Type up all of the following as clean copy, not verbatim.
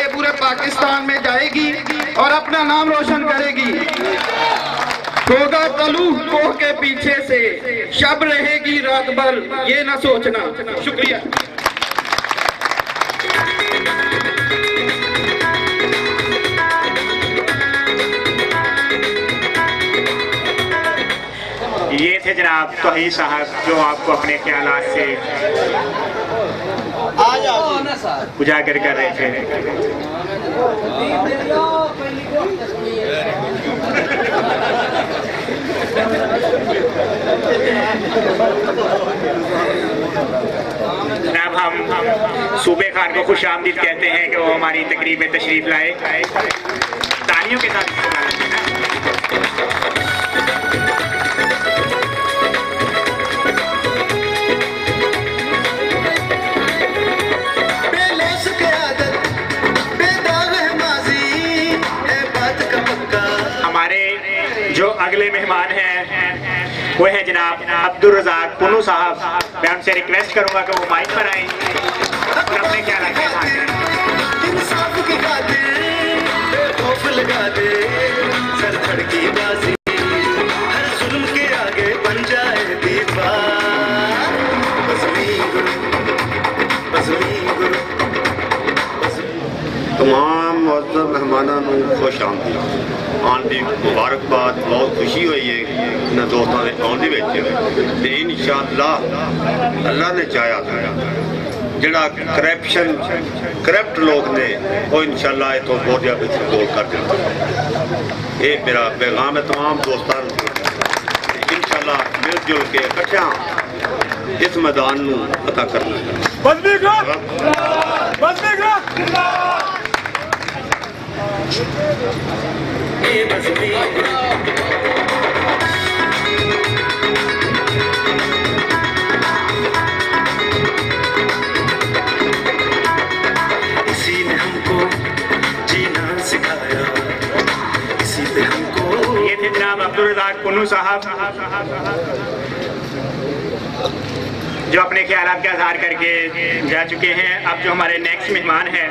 ये पूरे पाकिस्तान में जाएगी और अपना नाम रोशन करेगी। होगा तलू कोह के पीछे से, शब रहेगी रात भर ये ना सोचना। शुक्रिया। ये थे जनाब तौहीद साहब जो आपको अपने ख्यालात से उजागर कर रहे थे। जनाब हम सूबे खान को खुश आमदीद कहते हैं कि वो हमारी तकरीब में तशरीफ लाए। तालियों के साथ जो अगले मेहमान हैं वो है जनाब अब्दुल रज़ाक पुनू साहब। मैं उनसे रिक्वेस्ट करूंगा कि वो माइक पर आए और अपने क्या लगता है। तमाम मुअज़्ज़ज़ मेहमानों को खुश आमदीद आने की मुबारकबाद। बहुत खुशी हुई है इन दोस्तों के आने में। इंशाअल्लाह अल्लाह ने चाहा जड़ा करप्ट लोग ने वो इंशाअल्लाह तो बहुत ज़्यादा कंट्रोल कर देंगे। ये मेरा पैगाम है तमाम दोस्तों। इंशाअल्लाह मिलजुल के इकट्ठा इस मैदान को पता करना। इसी ने हमको जीना सिखाया, इसी पे हमको। ये थे जनाब अब्दुल रज़ाक पुनू साहब जो अपने ख्यालात का इज़हार करके जा चुके हैं। अब जो हमारे नेक्स्ट मेहमान हैं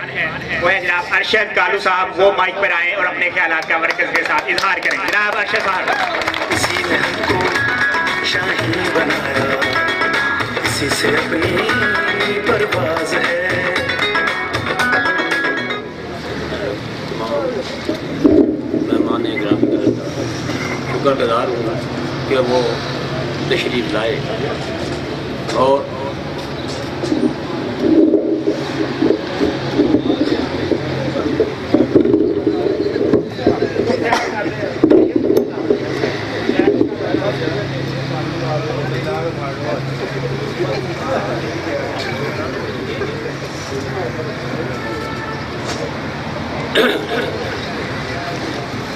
वो है जनाब अरशद कालू साहब। वो माइक पर आए और अपने ख्यालात का मरकज़ के साथ इज़हार करें। जनाब अरशद साहब। इसी ने हमको शाही बनाया, इसी से अपनी परवाज़ है। मेहमान इकराम का शुक्रगुज़ार हूँ कि वो तशरीफ़ लाए और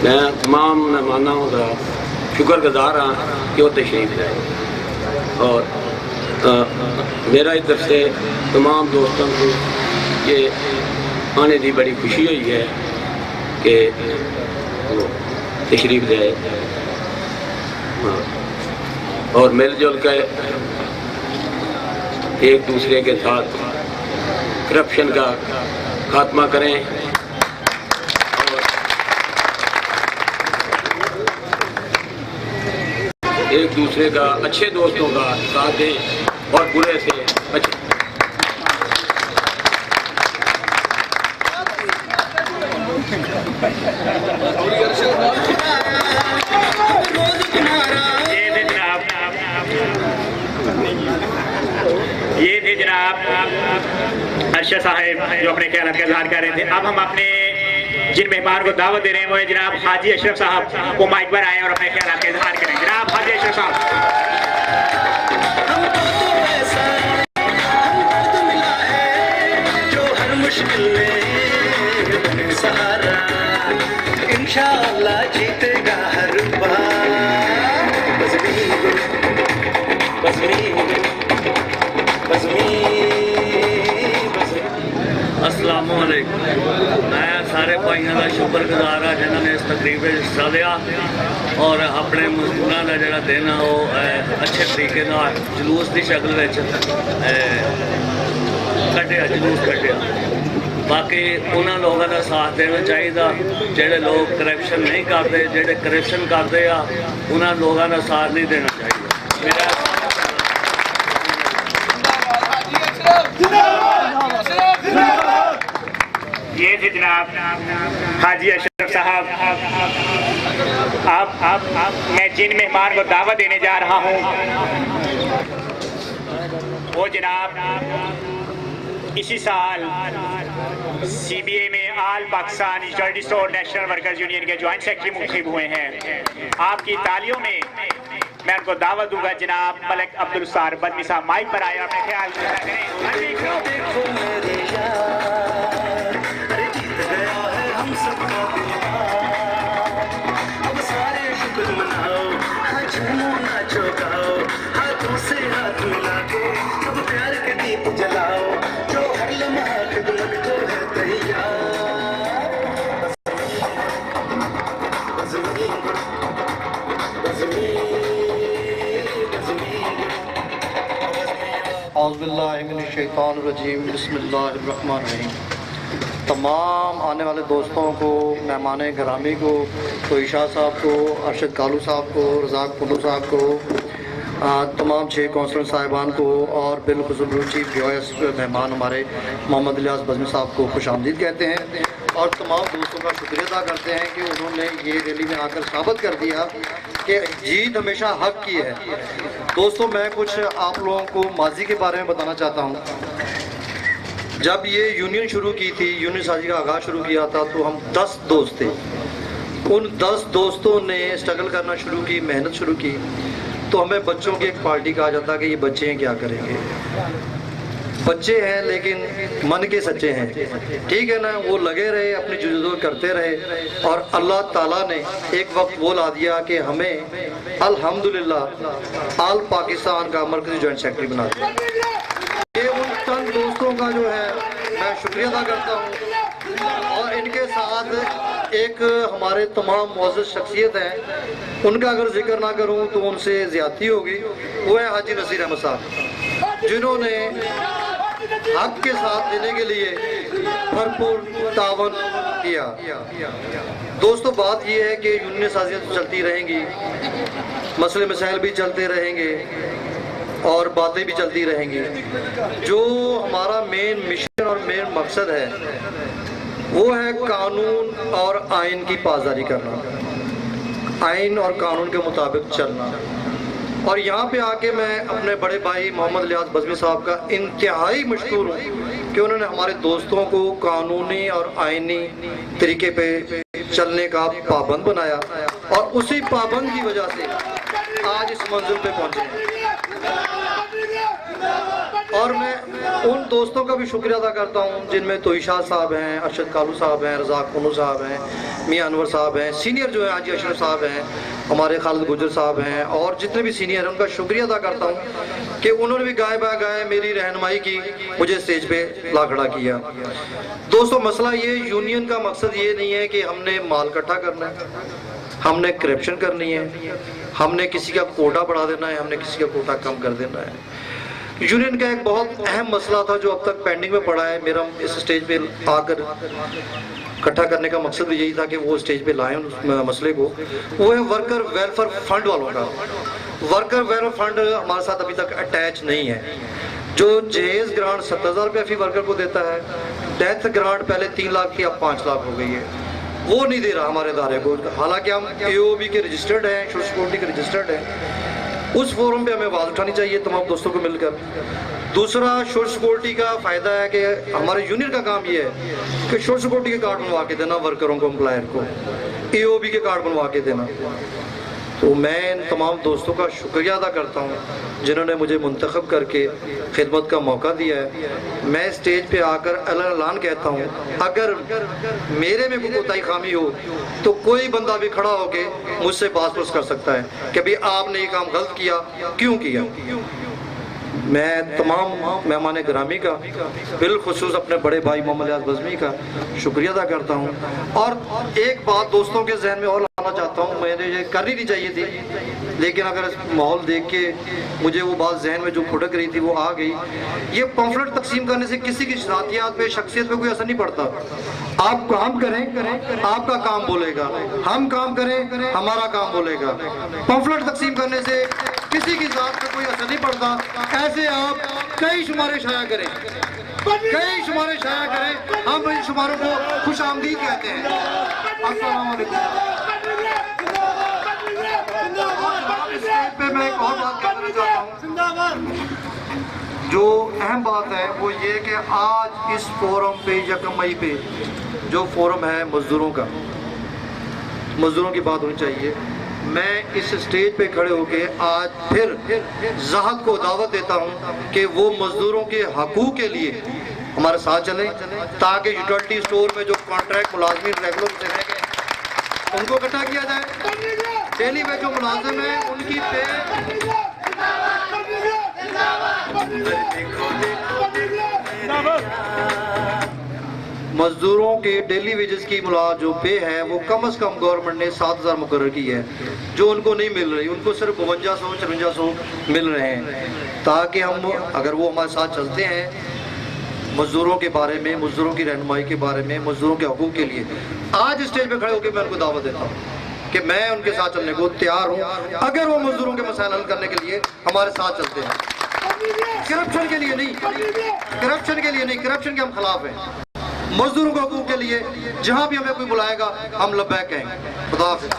मैं तमाम मेहमानों का शुक्रगुज़ार हाँ कि वो तशरीफ़ लाए और मेरा इस तरफ से तमाम दोस्तों को ये आने की बड़ी खुशी हुई है कि वो तशरीफ़ लाए। हाँ, और मिलजुल कर एक दूसरे के साथ करप्शन का खात्मा करें और एक दूसरे का अच्छे दोस्तों का साथ दें और बुरे से बचें। ये थे जनाब अरशद साहब जो अपने ख्यालात का इज़हार कर रहे थे। अब हम अपने जिन मेहमान को दावत दे रहे हैं वो है जनाब हाजी अशरफ साहब। वो माइक पर आए और अपने ख्यालात का इज़हार करें। जनाब हाजी अशरफ साहब। इंशाअल्लाह जीतेगा हर बार। अस्सलाम वालेकुम। मैं सारे भाइयों का शुक्रगुजार हाँ जिन्होंने इस तकरीब में हिस्सा लिया और अपने मजदूरों का जोड़ा दिन वो अच्छे तरीके जुलूस की शक्ल कटिया जुलूस कटिया। बाकी उन्होंने लोगों का साथ देना चाहिए जेडे लोग करप्शन नहीं करते, जेडे करप्शन करते आ उन्होंने लोगों का साथ नहीं देना चाहिए। मेरा ये थे जनाब हाजी अशरफ साहब। आप मैं जिन मेहमान को दावत देने जा रहा हूँ वो जनाब इसी साल CBA में आल पाकिस्तान जर्नलिस्ट और नेशनल वर्कर्स यूनियन के ज्वाइंट सेक्रेटरी मुंतखब हुए हैं। आपकी तालियों में मैं उनको दावत दूंगा। जनाब मलिक अब्दुल सार बदमी साहब माइक पर आए और अपने ख्याल औज़ुबिल्लाहिमिनश्शैतानिर्रजीम बिस्मिल्लाहिर्रहमानिर्रहीम। तमाम आने वाले दोस्तों को, मेहमान गिरामी को, तोइशा साहब को, अरशद कालू साहब को, रज़ाक पुल्लू साहब को, तमाम 6 कौंसलर साहिबान को और बिलखुसूस चीफ गेस्ट मेहमान हमारे मोहम्मद इलियास बज़मी साहब को खुशामदीद कहते हैं और तमाम दोस्तों का शुक्रिया अदा करते हैं कि उन्होंने ये रैली में आकर साबित कर दिया कि जीत हमेशा हक की है। दोस्तों, मैं कुछ आप लोगों को माजी के बारे में बताना चाहता हूँ। जब ये यूनियन शुरू की थी, यूनियन साजी का आगाज़ शुरू किया था, तो हम 10 दोस्त थे। उन 10 दोस्तों ने स्ट्रगल करना शुरू की, मेहनत शुरू की। तो हमें बच्चों की एक पार्टी कहा जाता कि ये बच्चे हैं, क्या करेंगे। बच्चे हैं लेकिन मन के सच्चे हैं, ठीक है ना। वो लगे रहे, अपनी जुदोजहद करते रहे और अल्लाह ताला ने एक वक्त वो ला दिया कि हमें अल्हम्दुलिल्लाह आल पाकिस्तान का मरकज़ी जॉइंट सेक्रेटरी बना दिया। ये उन चंद दोस्तों का जो है मैं शुक्रिया अदा करता हूँ और इनके साथ एक हमारे तमाम मुअज़्ज़ज़ शख्सियत हैं, उनका अगर जिक्र ना करूँ तो उनसे ज़्यादती होगी। वो है हाजी नसीर अहमद साहब, जिन्होंने हक के साथ देने के लिए भरपूर तावन किया। दोस्तों, बात यह है कि यूनियन साजियाँ तो चलती रहेंगी, मसले मसाइल भी चलते रहेंगे और बातें भी चलती रहेंगी। जो हमारा मेन मिशन और मेन मकसद है वो है कानून और आइन की पासदारी करना, आइन और कानून के मुताबिक चलना। और यहाँ पे आके मैं अपने बड़े भाई मोहम्मद इलियास बज़मी साहब का इंतहाई मशकूर हूँ कि उन्होंने हमारे दोस्तों को कानूनी और आइनी तरीके पे चलने का पाबंद बनाया और उसी पाबंद की वजह से आज इस मंजिल पे पहुँचे। और मैं उन दोस्तों का भी शुक्रिया अदा करता हूँ जिनमें तोइशा साहब हैं, अरशद कालू साहब हैं, रज़ाक पुल्लू साहब हैं, मियां अनवर साहब हैं, सीनियर जो है हाजी अशरफ साहब हैं, हमारे खालिद गुजर साहब हैं और जितने भी सीनियर हैं उनका शुक्रिया अदा करता हूँ कि उन्होंने भी गाए बा गाए मेरी रहनुमाई की, मुझे स्टेज पे ला खड़ा किया। दोस्तों, मसला ये यूनियन का मकसद ये नहीं है कि हमने माल इकट्ठा करना है, हमने करप्शन करनी है, हमने किसी का कोटा बढ़ा देना है, हमने किसी का कोटा कम कर देना है। यूनियन का एक बहुत अहम मसला था जो अब तक पेंडिंग में पड़ा है। मेरा इस स्टेज पे आकर इकट्ठा करने का मकसद भी यही था कि वो स्टेज पे लाएं उस मसले को। वो है वर्कर वेलफेयर फंड वालों का। वर्कर वेलफेयर फंड हमारे साथ अभी तक अटैच नहीं है। जो जहेज ग्रांट 70,000 रुपये फी वर्कर को देता है, डेथ ग्रांट पहले 3 लाख थी, अब 5 लाख हो गई है, वो नहीं दे रहा हमारे इदारे को। हालांकि हम AOB के रजिस्टर्ड हैं, सोशल सिक्योरिटी के रजिस्टर्ड हैं। उस फोरम पे हमें आवाज़ उठानी चाहिए तमाम दोस्तों को मिलकर। दूसरा, सोशल सिक्योरिटी का फ़ायदा है कि हमारे यूनियन का काम ये है कि सोशल सिक्योरिटी के कार्ड बनवा के देना वर्करों को, एम्प्लॉयर को, AOB के कार्ड बनवा के देना। तो मैं इन तमाम दोस्तों का शुक्रिया अदा करता हूँ जिन्होंने मुझे मुंतखब करके खिदमत का मौका दिया है। मैं स्टेज पे आकर ऐलान कहता हूँ, अगर मेरे में कोई कोताही खामी हो तो कोई बंदा भी खड़ा होके मुझसे बात कर सकता है कि भाई आपने ये काम गलत किया, क्यों किया। मैं तमाम मेहमान गिरामी का, बिलखुसूस अपने बड़े भाई मोहम्मद इलियास बज़मी का शुक्रिया अदा करता हूँ। और एक बात दोस्तों के जहन में और लाना चाहता हूँ, मैं कहते ये करनी नहीं चाहिए थी, लेकिन अगर इस माहौल देख के मुझे वो बात जहन में जो खुटक रही थी वो आ गई। ये पम्फलेट तकसीम करने से किसी की शनातियात पे, शख्सियत पे कोई असर नहीं पड़ता। आप काम करें, आपका काम बोलेगा, हम काम करें, हमारा काम बोलेगा। पम्फलेट तकसीम करने से किसी की जात पे कोई असर नहीं पड़ता। ऐसे आप कई शुमारे शाया करें, कई शुमारे शाया करें, हम इन शुमारों को खुश आमदीद कहते हैं। अस्सलाम वालेकुम। पे मैं एक और बात कहना चाहता हूँ। जो अहम बात है वो ये कि आज इस फोरम पे 1 मई पे जो फोरम है मजदूरों का, मजदूरों की बात होनी चाहिए। मैं इस स्टेज पे खड़े होके आज फिर ज़ाहद को दावत देता हूँ कि वो मजदूरों के हकूक़ के लिए हमारे साथ चलें, ताकि यूटिलिटी स्टोर में जो कॉन्ट्रैक्ट मुलाजमीन रेगुलर से रह गए उनको इकट्ठा किया जाए। डेली में जो मुलाजिम है उनकी पे मजदूरों के डेली वेजेस की जो पे है वो कम से कम गवर्नमेंट ने 7,000 मुकर्रर की है, जो उनको नहीं मिल रही। उनको सिर्फ 5200-5300 मिल रहे हैं, ताकि हम अगर वो हमारे साथ चलते हैं मजदूरों के बारे में, मजदूरों की रहनुमाई के बारे में, मजदूरों के हकूक़ के लिए, आज स्टेज पे खड़े होकर मैं उनको दावत देता हूँ कि मैं उनके साथ चलने को तैयार हूँ, अगर वो मजदूरों के मसाइल हल करने के लिए हमारे साथ चलते हैं। करप्शन के लिए नहीं, करप्शन के लिए नहीं, करप्शन के हम खिलाफ हैं। मजदूरों के हकूक़ के लिए जहाँ भी हमें कोई बुलाएगा हम लब्बैक कहेंगे। खुदा हाफ़िज़।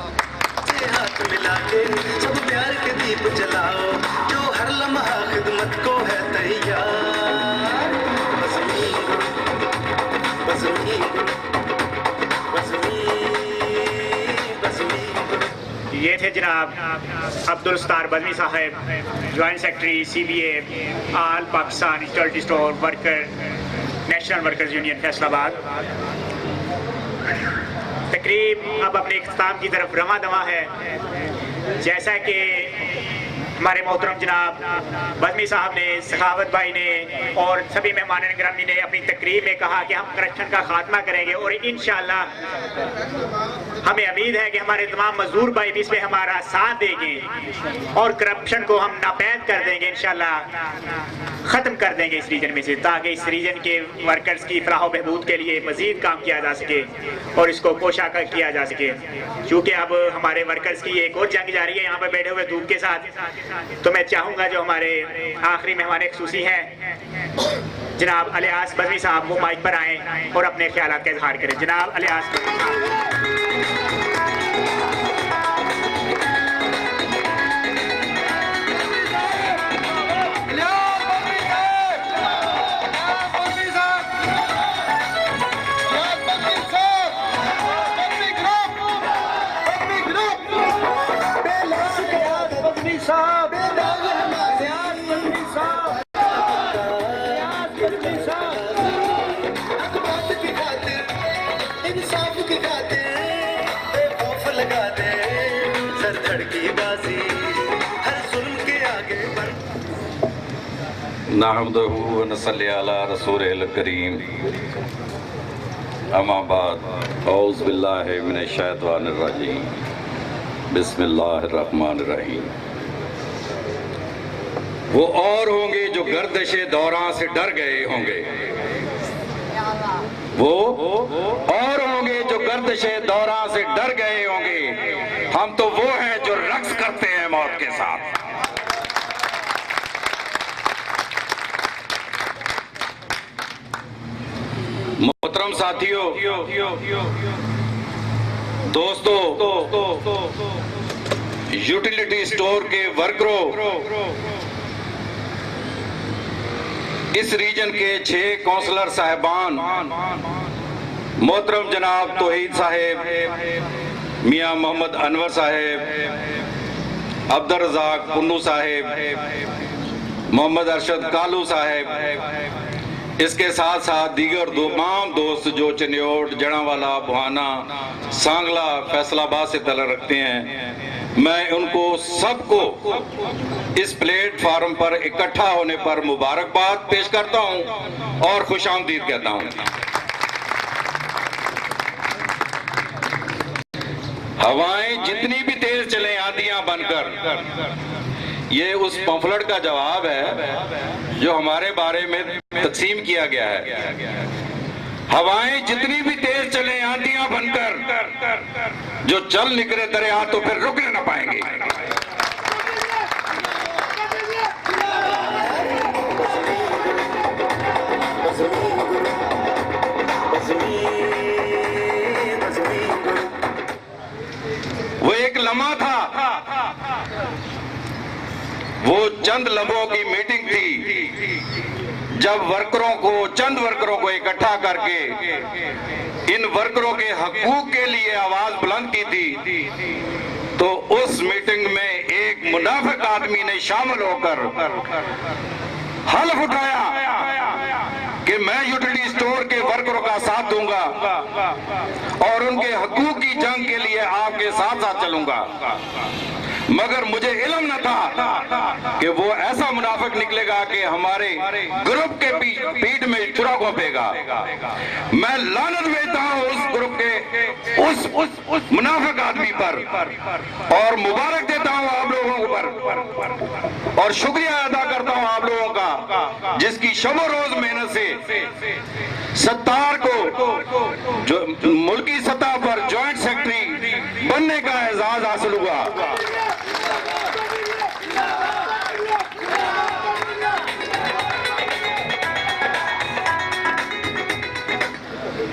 हाथ मिला के सब प्यार के दीप जलाओ, जो हर लम्हा खिदमत को है तैयार। बज़मी बज़मी बज़मी बज़मी। ये थे जनाब अब्दुल सत्तार बज़मी साहब, joint secretary CBA all Pakistan utility store worker, national workers union Faisalabad. तकरीब अब अपने इख्तिताम की तरफ रवां दवा है। जैसा कि हमारे मोहतरम जनाब बज़मी साहब ने, सखावत भाई ने और सभी मेहमान गिरामी ने अपनी तकरीर में कहा कि हम करप्शन का खात्मा करेंगे, और इंशाअल्लाह हमें उम्मीद है कि हमारे तमाम मजदूर भाई भी इसमें हमारा साथ देंगे और करप्शन को हम नापैद कर देंगे, इंशाअल्लाह ख़त्म कर देंगे इस रीजन में से, ताकि इस रीजन के वर्कर्स की फलाह बहबूद के लिए मज़ीद काम किया जा सके और इसको कोशा किया जा सके। क्योंकि अब हमारे वर्कर्स की एक और जंग जारी है यहाँ पर बैठे हुए धूप के साथ। तो मैं चाहूँगा जो हमारे आखिरी मेहमान खुसूसी हैं जनाब अलियास बज़मी साहब, वो माइक पर आएँ और अपने ख्यालात का इजहार करें। जनाब अलियास बज़मी साहब। नहमदहू व नसल्ली अला रसूलिल करीम, अम्मा बाद, औज़ु बिल्लाहि मिनश शैतानिर रजीम, बिस्मिल्लाहिर रहमानिर रहीम। वो और होंगे जो गर्दिशे दौरान से डर गए होंगे, वो और होंगे जो गर्दिशे दौरान से डर गए होंगे। हम तो वो हैं जो रक्स करते हैं मौत के साथ। मोहतरम साथियों, दोस्तों, यूटिलिटी स्टोर के वर्करों, इस रीजन के 6 काउंसलर साहिबान, मोहतरम जनाब तौहीद साहेब, मियां मोहम्मद अनवर साहेब, अब्दुल रज़ाक पुन्नू साहेब, मोहम्मद अरशद कालू साहेब, इसके साथ साथ दीगर तमाम दोस्त जो चनियोट, जड़ावाला, बुहाना, सांगला, फैसलाबाद से तल्लुक़ रखते हैं, मैं उनको सबको इस प्लेटफार्म पर इकट्ठा होने पर मुबारकबाद पेश करता हूं और खुशामदीद कहता हूं। हवाएं जितनी भी तेज चले आंधियां बनकर, ये उस पंफलेट का जवाब है जो हमारे बारे में तकसीम किया गया है। हवाएं जितनी भी तेज चले आंधियां बनकर, जो चल निकले दरिया तो फिर रुकने न पाएंगे। वो एक लम्हा था, वो चंद लम्हों की मीटिंग थी जब चंद वर्करों को इकट्ठा करके इन वर्करों के हकूक के लिए आवाज बुलंद की थी। तो उस मीटिंग में एक मुनाफिक आदमी ने शामिल होकर हल्फ उठाया कि मैं यूटिलिटी स्टोर के वर्करों का साथ दूंगा और उनके हकूक की जंग के लिए आपके साथ साथ चलूंगा। मगर मुझे इल्म न था कि वो ऐसा मुनाफिक निकलेगा कि हमारे ग्रुप के पीठ में छुरा घोंपेगा। मैं लानत भेजता हूं उस ग्रुप के उस मुनाफिक आदमी पर और मुबारक देता हूं आप लोगों पर और शुक्रिया अदा करता हूं आप लोगों का, जिसकी शब रोज मेहनत से सत्तार को जो मुल्की सतह पर ज्वाइंट सेक्रेटरी बनने का एजाज हासिल हुआ।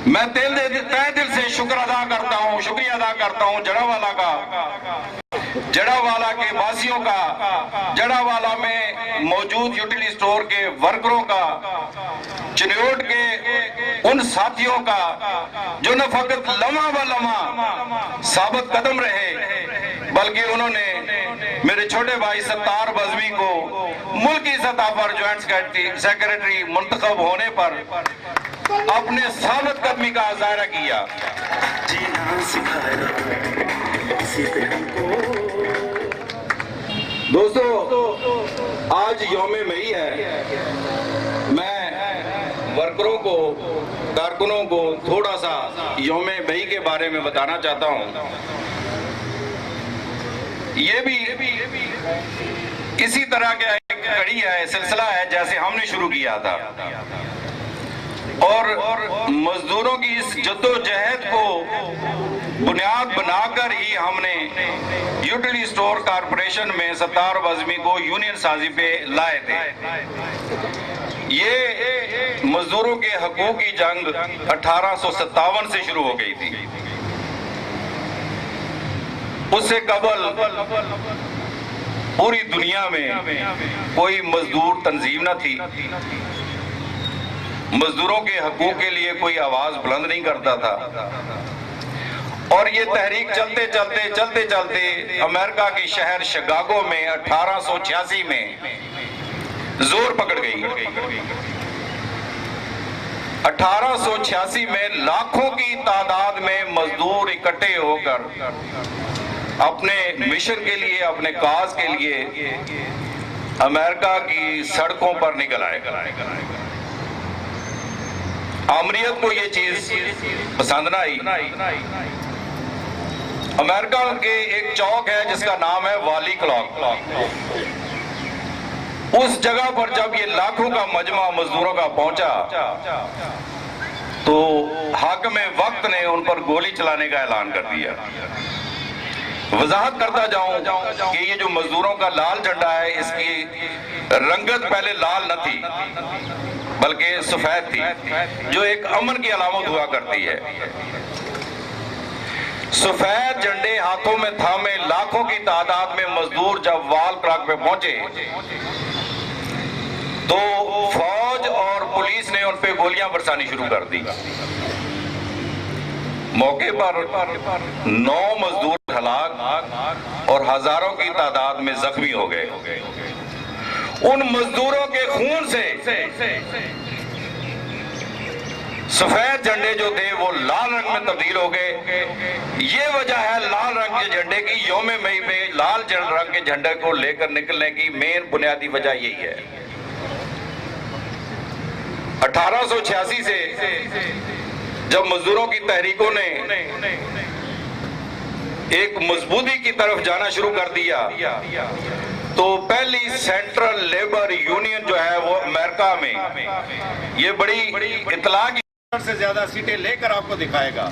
मैं तहे दिल से शुक्रिया अदा करता हूं जड़ावाला का, जड़ावाला के वासियों का, जड़ावाला में मौजूद यूटिलिटी स्टोर के वर्करों का, चिन्योट के उन साथियों का जो न फकत लम्हा व लम्हा साबित कदम रहे बल्कि उन्होंने मेरे छोटे भाई सत्तार बज़मी को मुल्की सतह पर ज्वाइंट सेक्रेटरी मुंतखब होने पर अपने साबित कदमी का मुजाहरा किया। दोस्तों, आज यौम मई है। मैं वर्करों को, कारकुनों को थोड़ा सा यौम मई के बारे में बताना चाहता हूं। ये भी इसी तरह का एक कड़ी है, सिलसिला है जैसे हमने शुरू किया था और मजदूरों की इस जद्दोजहद को बुनियाद बनाकर ही हमने यूटिलिटी स्टोर कारपोरेशन में सत्तार बज़मी को यूनियन साजी पे लाए थे। ये मजदूरों के हकूक की जंग 1857 से शुरू हो गई थी। उससे कबल पूरी दुनिया में कोई मजदूर तंजीम न थी, मजदूरों के हकूक के लिए कोई आवाज बुलंद नहीं करता था। और ये तहरीक चलते चलते अमेरिका के शहर शिकागो में 1886 में जोर पकड़ गई। 1886 में लाखों की तादाद में मजदूर इकट्ठे होकर अपने मिशन के लिए, अपने काज के लिए अमेरिका की सड़कों पर निकल आए। आमरीत को ये चीज पसंद ना आई। अमेरिका के एक चौक है जिसका नाम है वाली क्लॉक। उस जगह पर जब ये लाखों का मजमा मजदूरों का पहुंचा तो हाकिम वक्त ने उन पर गोली चलाने का ऐलान कर दिया। वजाहत करता जाऊं कि ये जो मजदूरों का लाल झंडा है, इसकी रंगत पहले लाल न थी बल्कि सफेद थी, जो एक अमन की अलामत हुआ करती है। सफेद झंडे हाथों में थामे लाखों की तादाद में मजदूर जब वाल क्लॉक पे पहुंचे तो फौज और पुलिस ने उन पे गोलियां बरसानी शुरू कर दी। मौके पर 9 मजदूर हलाक और हजारों की तादाद में जख्मी हो गए। उन मजदूरों के खून से सफेद झंडे जो थे वो लाल रंग में तब्दील हो गए। ये वजह है लाल रंग के झंडे की, यौम मई पे लाल रंग के झंडे को लेकर निकलने की मेन बुनियादी वजह यही है। 1886 से जब मजदूरों की तहरीकों ने एक मजबूती की तरफ जाना शुरू कर दिया, तो पहली सेंट्रल लेबर यूनियन जो है वो अमेरिका में ये बड़ी इतला की से ज्यादा सीटें लेकर आपको दिखाएगा।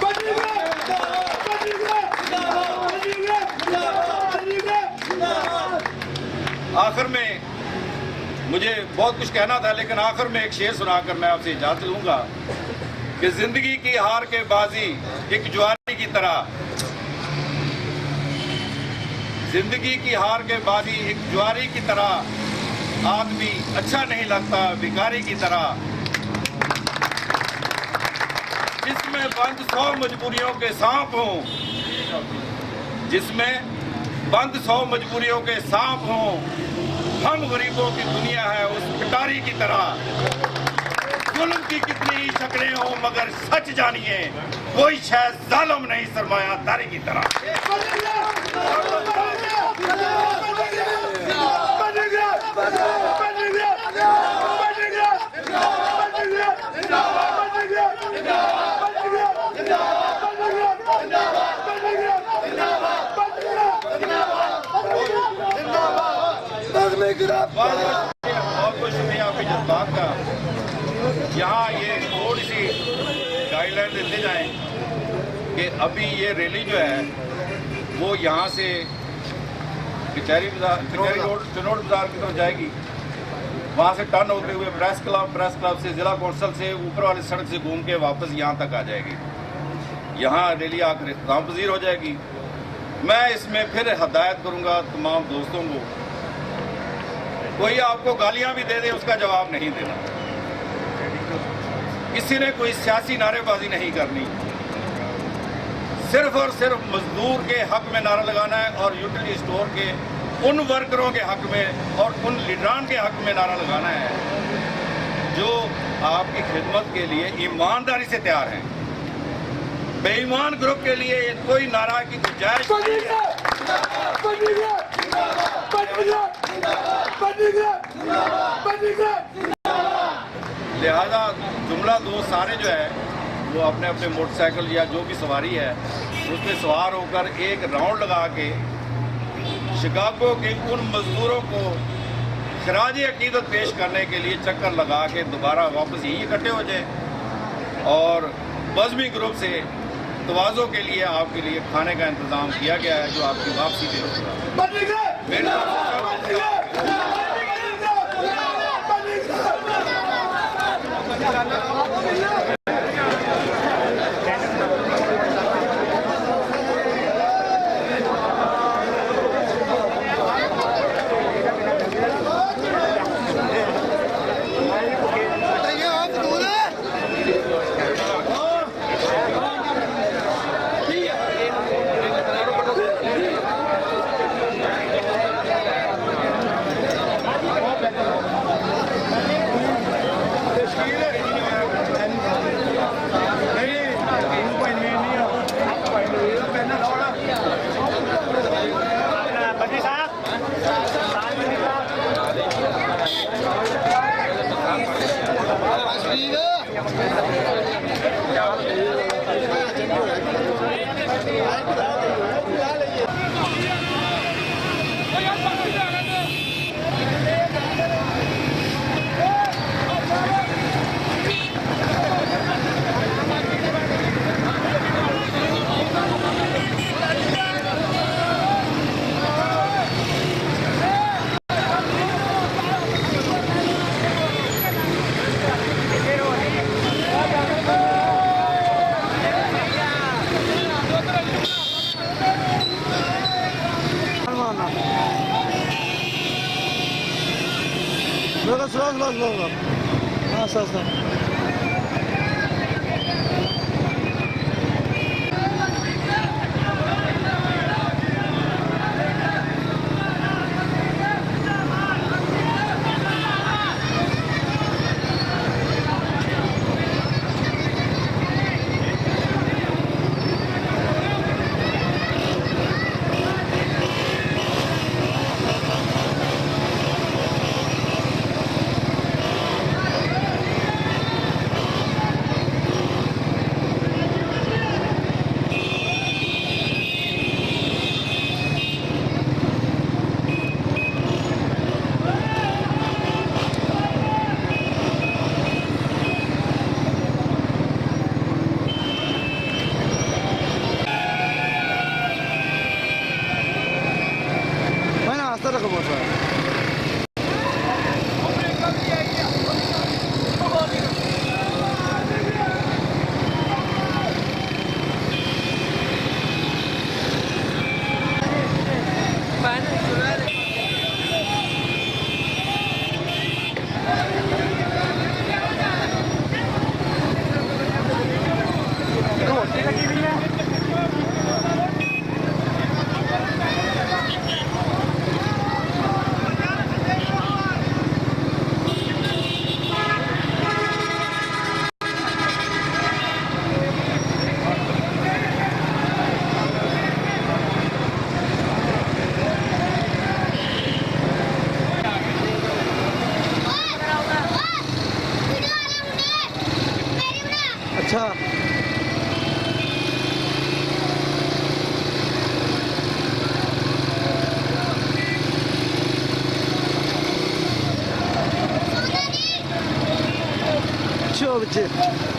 आखिर में मुझे बहुत कुछ कहना था, लेकिन आखिर में एक शेर सुनाकर मैं आपसे इजाजत लूंगा कि जिंदगी की हार के बाजी एक जुआरी की तरह, जिंदगी की हार के बाजी एक जुआरी की तरह, आदमी अच्छा नहीं लगता भिखारी की तरह, जिसमें बंद 100 मजबूरियों के सांप हों, जिसमें बंद 100 मजबूरियों के सांप हों, हम गरीबों की दुनिया है उस पिटारी की तरह। जुल्म की कितनी शक्लें हों मगर सच जानिए कोई शायद जालिम नहीं सरमायादारी की तरह। बहुत कुछ शुक्रिया आपकी जज्बात का। यहाँ ये थोड़ी सी गाइडलाइन देते जाएं कि अभी ये रैली जो है वो यहाँ से कचहरी रोड चुनौट बाजार की तरफ जाएगी, वहाँ से टर्न होते हुए प्रेस क्लब से जिला कौंसल से ऊपर वाली सड़क से घूम के वापस यहाँ तक आ जाएगी। यहाँ रैली आकर इख्तिताम पजीर हो जाएगी। मैं इसमें फिर हदायत करूँगा तमाम दोस्तों को, कोई आपको गालियां भी दे दे उसका जवाब नहीं देना, किसी ने कोई सियासी नारेबाजी नहीं करनी, सिर्फ और सिर्फ मजदूर के हक में नारा लगाना है और यूटिलिटी स्टोर के उन वर्करों के हक में और उन लीडरान के हक में नारा लगाना है जो आपकी खिदमत के लिए ईमानदारी से तैयार हैं। बेईमान ग्रुप के लिए कोई नारा की गुंजाइश नहीं है। लिहाजा जुमला दोस्त सारे जो है वो अपने अपने मोटरसाइकिल या जो भी सवारी है उस पर सवार होकर एक राउंड लगा के शिकागो के उन मजदूरों को खराज अकीदत पेश करने के लिए चक्कर लगा के दोबारा वापस यहीं इकट्ठे हो जाए। और बज़मी ग्रुप से तवाज़ो के लिए आपके लिए खाने का इंतज़ाम किया गया है जो आपकी वापसी पे होगा। बच्चे